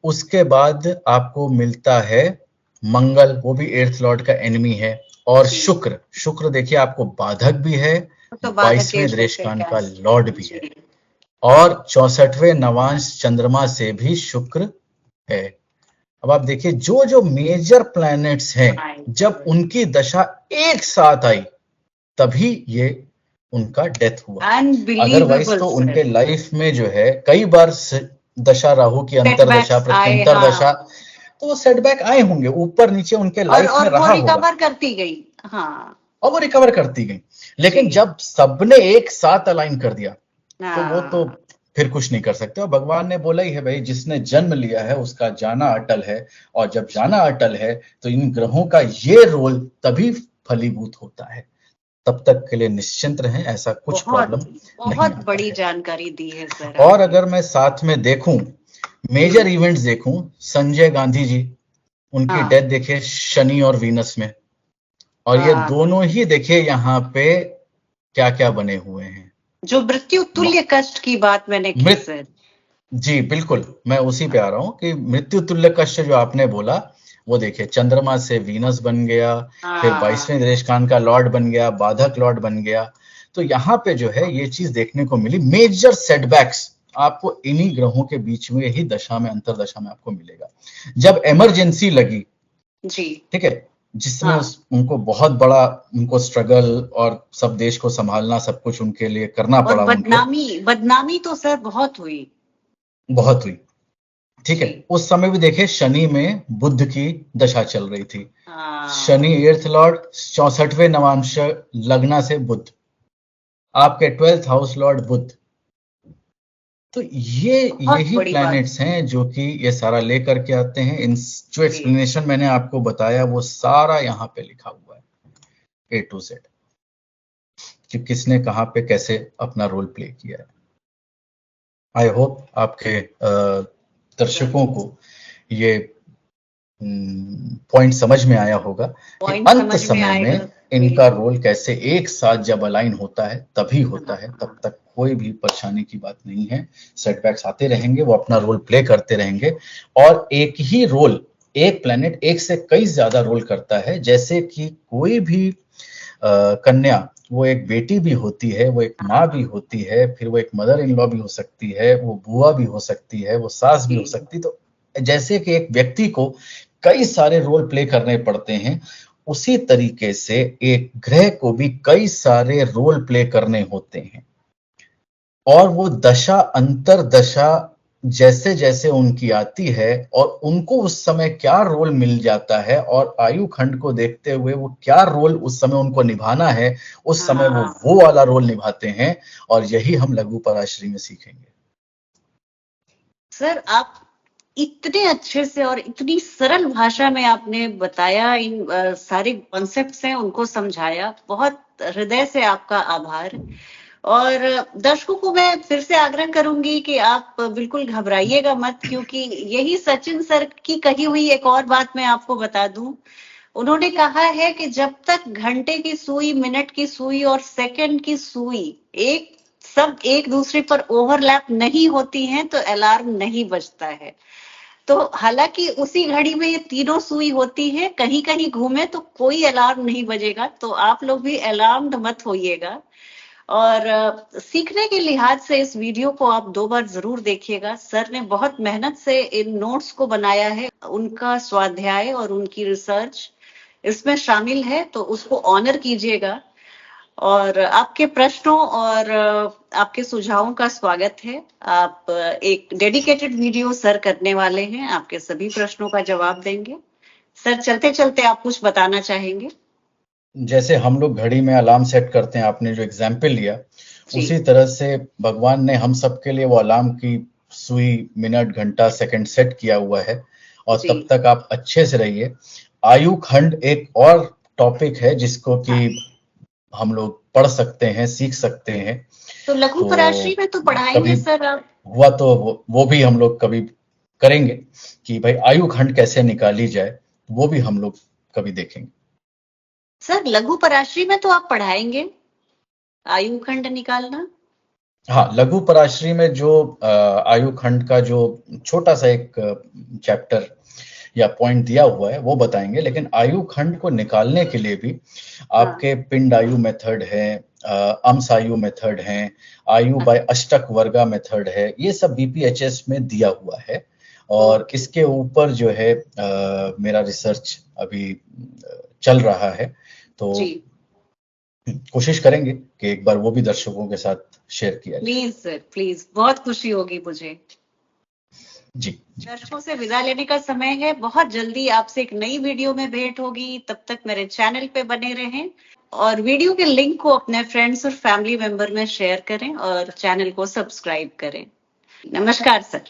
उसके बाद आपको मिलता है मंगल, वो भी 8th लॉर्ड का एनिमी है, और शुक्र देखिए आपको बाधक भी है, 22वें दृष्टान का लॉर्ड भी है, और 64वें नवांश चंद्रमा से भी शुक्र है। अब आप देखिए जो जो मेजर प्लैनेट्स हैं, जब उनकी दशा एक साथ आई तभी ये उनका डेथ हुआ। अदरवाइज तो उनके लाइफ में जो है कई बार दशा राहु की, अंतरदशा, प्रत्यंतर दशा, तो सेटबैक आए होंगे ऊपर नीचे उनके लाइफ में रहा होगा, रिकवर करती गई। हाँ, और वो रिकवर करती गई। लेकिन जब सबने एक साथ अलाइन कर दिया तो वो तो फिर कुछ नहीं कर सकते। और भगवान ने बोला ही है भाई, जिसने जन्म लिया है उसका जाना अटल है, और जब जाना अटल है तो इन ग्रहों का ये रोल तभी फलीभूत होता है। तब तक के लिए निश्चिंत रहें, ऐसा कुछ प्रॉब्लम नहीं बहुत आता बड़ी है। जानकारी दी है सर और आपने। अगर मैं साथ में देखूं, मेजर इवेंट्स देखूं, संजय गांधी जी, उनकी हाँ डेथ देखिए शनि और वीनस में, और ये हाँ, दोनों ही देखिए यहाँ पे क्या क्या बने हुए हैं। जो मृत्यु तुल्य कष्ट की बात मैंने की मृत सर। जी बिल्कुल, मैं उसी पे आ रहा हूं कि मृत्यु तुल्य कष्ट जो आपने बोला, वो देखिए चंद्रमा से वीनस बन गया, फिर हाँ 22वें देश खान का लॉर्ड बन गया, बाधक लॉर्ड बन गया। तो यहाँ पे जो है ये चीज देखने को मिली, मेजर सेटबैक्स आपको इन्हीं ग्रहों के बीच में ही दशा में, अंतर दशा में आपको मिलेगा। जब इमरजेंसी लगी, जी, ठीक है, जिसमें हाँ, उनको बहुत बड़ा, उनको स्ट्रगल और सब देश को संभालना, सब कुछ उनके लिए करना और पड़ा उनको, बदनामी बदनामी तो सर बहुत हुई। बहुत हुई। ठीक है, जी, उस समय भी देखिए शनि में बुध की दशा चल रही थी। हाँ शनि एर्थ लॉर्ड, 64वें नवांश लग्ना से बुध, आपके 12th हाउस लॉर्ड बुध। तो ये बहुत यही बड़ी बात। प्लैनेट्स हैं जो कि ये सारा लेकर के आते हैं। इन जो जी, एक्सप्लेनेशन मैंने आपको बताया वो सारा यहाँ पे लिखा हुआ है, ए टू जेड, कि किसने कहाँ पे कैसे अपना रोल प्ले किया है। आई होप आपके दर्शकों को ये पॉइंट समझ में आया होगा कि पॉइंट अंत समझ में समय आएगा। में इनका बिल्कुल, रोल कैसे एक साथ जब अलाइन होता है तभी होता है। हाँ, तब तक कोई भी परेशानी की बात नहीं है। सेटबैक्स आते रहेंगे, वो अपना रोल प्ले करते रहेंगे, और एक ही रोल, एक प्लेनेट एक से कई ज्यादा रोल करता है। जैसे कि कोई भी कन्या, वो एक बेटी भी होती है, वो एक माँ भी हाँ, होती है, फिर वो एक मदर इन लॉ भी हो सकती है, वो बुआ भी हो सकती है, वो सास भी हो जी, सकती है। तो जैसे कि एक व्यक्ति को कई सारे रोल प्ले करने पड़ते हैं, उसी तरीके से एक ग्रह को भी कई सारे रोल प्ले करने होते हैं। और वो दशा अंतर दशा जैसे जैसे उनकी आती है, और उनको उस समय क्या रोल मिल जाता है, और आयु खंड को देखते हुए वो क्या रोल उस समय उनको निभाना है, उस समय हाँ वो वाला रोल निभाते हैं। और यही हम लघु पराश्री में सीखेंगे। सर, आप इतने अच्छे से और इतनी सरल भाषा में आपने बताया, इन सारे कॉन्सेप्ट्स हैं उनको समझाया, बहुत हृदय से आपका आभार। और दर्शकों को मैं फिर से आग्रह करूंगी कि आप बिल्कुल घबराइएगा मत, क्योंकि यही सचिन सर की कही हुई एक और बात मैं आपको बता दूं। उन्होंने कहा है कि जब तक घंटे की सुई, मिनट की सुई और सेकंड की सुई एक सब एक दूसरे पर ओवरलैप नहीं होती हैं तो अलार्म नहीं बजता है। तो हालांकि उसी घड़ी में ये तीनों सुई होती है, कहीं कहीं घूमे तो कोई अलार्म नहीं बजेगा, तो आप लोग भी अलार्म्ड मत होइएगा। और सीखने के लिहाज से इस वीडियो को आप 2 बार जरूर देखिएगा। सर ने बहुत मेहनत से इन नोट्स को बनाया है, उनका स्वाध्याय और उनकी रिसर्च इसमें शामिल है, तो उसको ऑनर कीजिएगा। और आपके प्रश्नों और आपके सुझावों का स्वागत है। आप एक डेडिकेटेड वीडियो सर करने वाले हैं, आपके सभी प्रश्नों का जवाब देंगे। सर, चलते चलते आप कुछ बताना चाहेंगे? जैसे हम लोग घड़ी में अलार्म सेट करते हैं, आपने जो एग्जाम्पल लिया, जी, उसी तरह से भगवान ने हम सबके लिए वो अलार्म की सुई, मिनट, घंटा, सेकंड सेट किया हुआ है। और जी, तब तक आप अच्छे से रहिए। आयु खंड एक और टॉपिक है जिसको कि हाँ। हम लोग पढ़ सकते हैं, सीख सकते हैं। तो लघु तो पराश्री में तो कभी पढ़ाएंगे सर आप? हुआ तो वो भी हम लोग कभी करेंगे, कि भाई आयु खंड कैसे निकाली जाए, वो भी हम लोग कभी देखेंगे। सर, लघु पराश्री में तो आप पढ़ाएंगे आयु खंड निकालना? हाँ, लघु पराश्री में जो आयु खंड का जो छोटा सा एक चैप्टर या पॉइंट दिया हुआ है वो बताएंगे। लेकिन आयु खंड को निकालने के लिए भी हाँ, आपके पिंड आयु मेथड है, अंश आयु मेथड है, आयु बाय अष्टक वर्गा मेथड है, ये सब बीपीएचएस में दिया हुआ है। और ओके, इसके ऊपर जो है मेरा रिसर्च अभी चल रहा है। तो जी, कोशिश करेंगे कि एक बार वो भी दर्शकों के साथ शेयर किया जाए। प्लीज सर, प्लीज, बहुत खुशी होगी मुझे। जी जी जी। दर्शकों से विदा लेने का समय है। बहुत जल्दी आपसे एक नई वीडियो में भेंट होगी, तब तक मेरे चैनल पे बने रहें और वीडियो के लिंक को अपने फ्रेंड्स और फैमिली मेंबर में शेयर करें और चैनल को सब्सक्राइब करें। नमस्कार सर।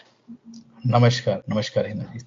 नमस्कार, नमस्कार हिना जी।